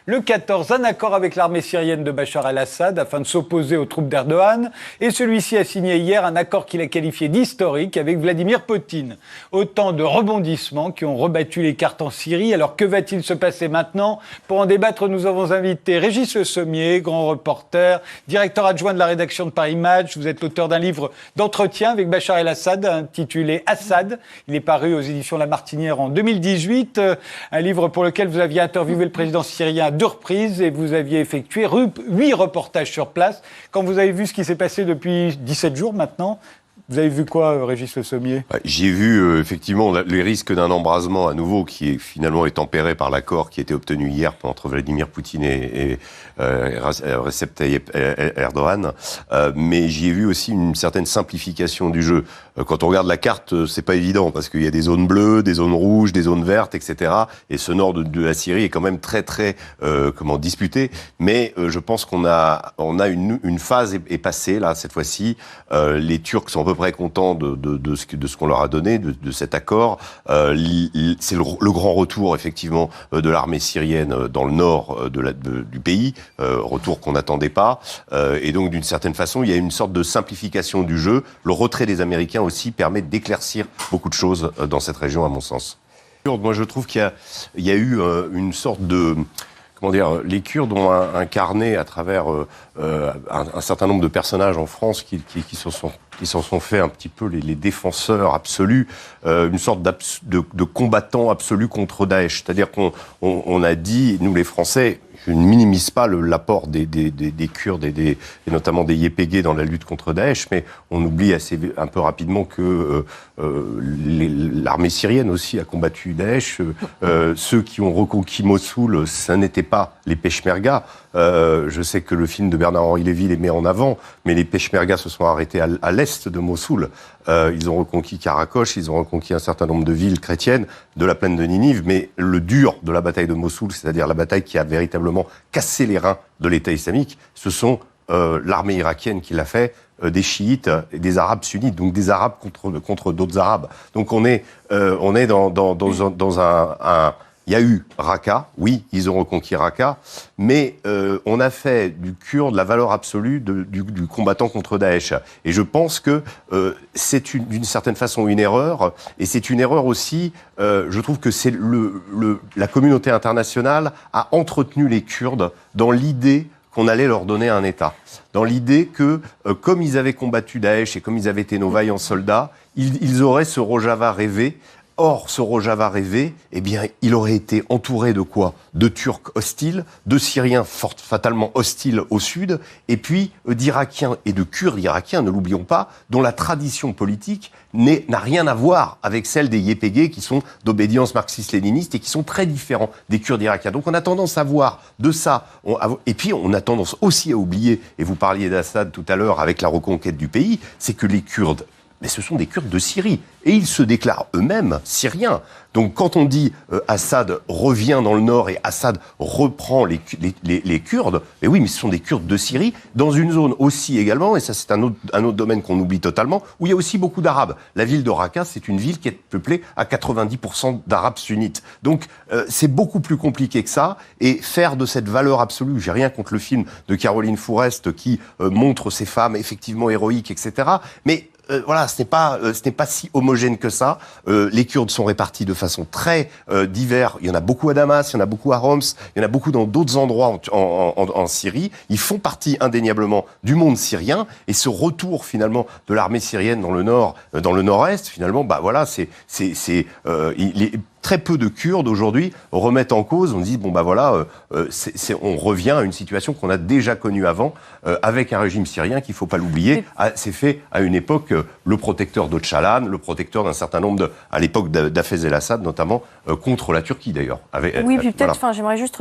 Le 14, un accord avec l'armée syrienne de Bachar el-Assad afin de s'opposer aux troupes d'Erdogan. Et celui-ci a signé hier un accord qu'il a qualifié d'historique avec Vladimir Poutine. Autant de rebondissements qui ont rebattu les cartes en Syrie. Alors que va-t-il se passer maintenant? Pour en débattre, nous avons invité Régis Le Sommier, grand reporter, directeur adjoint de la rédaction de Paris Match. Vous êtes l'auteur d'un livre d'entretien avec Bachar el-Assad intitulé Assad. Il est paru aux éditions La Martinière en 2018. Un livre pour lequel vous aviez interviewé le président syrien à 2 reprises et vous aviez effectué 8 reportages sur place. Quand vous avez vu ce qui s'est passé depuis 17 jours maintenant, vous avez vu quoi, Régis Le Sommier? J'ai vu effectivement les risques d'un embrasement à nouveau qui est finalement tempéré par l'accord qui a été obtenu hier entre Vladimir Poutine et Recep Tayyip Erdogan. Mais j'y ai vu aussi une certaine simplification du jeu. Quand on regarde la carte, c'est pas évident parce qu'il y a des zones bleues, des zones rouges, des zones vertes, etc. Et ce nord de la Syrie est quand même très disputé. Mais je pense qu'on a une phase est passée là cette fois-ci. Les Turcs sont à peu près contents de ce qu'on leur a donné, de cet accord. C'est le grand retour effectivement de l'armée syrienne dans le nord du pays, retour qu'on n'attendait pas. Et donc d'une certaine façon, il y a une sorte de simplification du jeu. Le retrait des Américains aussi permet d'éclaircir beaucoup de choses dans cette région, à mon sens. Moi, je trouve qu'il y a eu une sorte de... Comment dire, les Kurdes ont incarné à travers un certain nombre de personnages en France qui s'en sont fait un petit peu les défenseurs absolus, une sorte de combattants absolus contre Daesh. C'est-à-dire qu'on a dit, nous les Français, je ne minimise pas l'apport des Kurdes et notamment des YPG dans la lutte contre Daesh, mais on oublie un peu rapidement que l'armée syrienne aussi a combattu Daesh. Ceux qui ont reconquis Mossoul, ça n'était pas les Peshmerga. Je sais que le film de Bernard-Henri Lévy les met en avant, mais les Peshmerga se sont arrêtés à l'est de Mossoul. Ils ont reconquis Karakoche, ils ont reconquis un certain nombre de villes chrétiennes de la plaine de Ninive, mais le dur de la bataille de Mossoul, c'est-à-dire la bataille qui a véritablement cassé les reins de l'État islamique, ce sont l'armée irakienne qui l'a fait, des chiites et des arabes sunnites, donc des arabes contre d'autres arabes. Donc on est dans un il y a eu Raqqa, oui, ils ont reconquis Raqqa, mais on a fait du Kurde la valeur absolue du combattant contre Daesh. Et je pense que c'est d'une certaine façon une erreur, et c'est une erreur aussi, je trouve que c'est la communauté internationale a entretenu les Kurdes dans l'idée qu'on allait leur donner un État. Dans l'idée que, comme ils avaient combattu Daesh et comme ils avaient été nos vaillants soldats, ils auraient ce Rojava rêvé. Or, ce Rojava rêvé, eh bien, il aurait été entouré de quoi? De Turcs hostiles, de Syriens fatalement hostiles au sud, et puis d'Irakiens et de Kurdes irakiens, ne l'oublions pas, dont la tradition politique n'a rien à voir avec celle des YPG, qui sont d'obédience marxiste-léniniste et qui sont très différents des Kurdes irakiens. Donc on a tendance à voir de ça, et puis on a tendance aussi à oublier, et vous parliez d'Assad tout à l'heure avec la reconquête du pays, c'est que les Kurdes, mais ce sont des Kurdes de Syrie. Et ils se déclarent eux-mêmes syriens. Donc quand on dit Assad revient dans le nord et Assad reprend les Kurdes, mais oui, mais ce sont des Kurdes de Syrie, dans une zone aussi également, et ça c'est un autre domaine qu'on oublie totalement, où il y a aussi beaucoup d'Arabes. La ville de Raqqa, c'est une ville qui est peuplée à 90% d'Arabes sunnites. Donc c'est beaucoup plus compliqué que ça, et faire de cette valeur absolue, j'ai rien contre le film de Caroline Fourest qui montre ces femmes effectivement héroïques, etc., mais voilà, ce n'est pas si homogène que ça. Les Kurdes sont répartis de façon très diverse. Il y en a beaucoup à Damas, il y en a beaucoup à Homs, il y en a beaucoup dans d'autres endroits en Syrie. Ils font partie indéniablement du monde syrien. Et ce retour finalement de l'armée syrienne dans le nord, dans le nord-est, finalement, bah voilà, très peu de Kurdes aujourd'hui remettent en cause, on dit bon bah voilà, on revient à une situation qu'on a déjà connue avant, avec un régime syrien qu'il ne faut pas l'oublier, c'est fait à une époque le protecteur d'Öcalan, le protecteur d'un certain nombre à l'époque d'Hafez el-Assad notamment, contre la Turquie d'ailleurs. Oui, puis peut-être, j'aimerais juste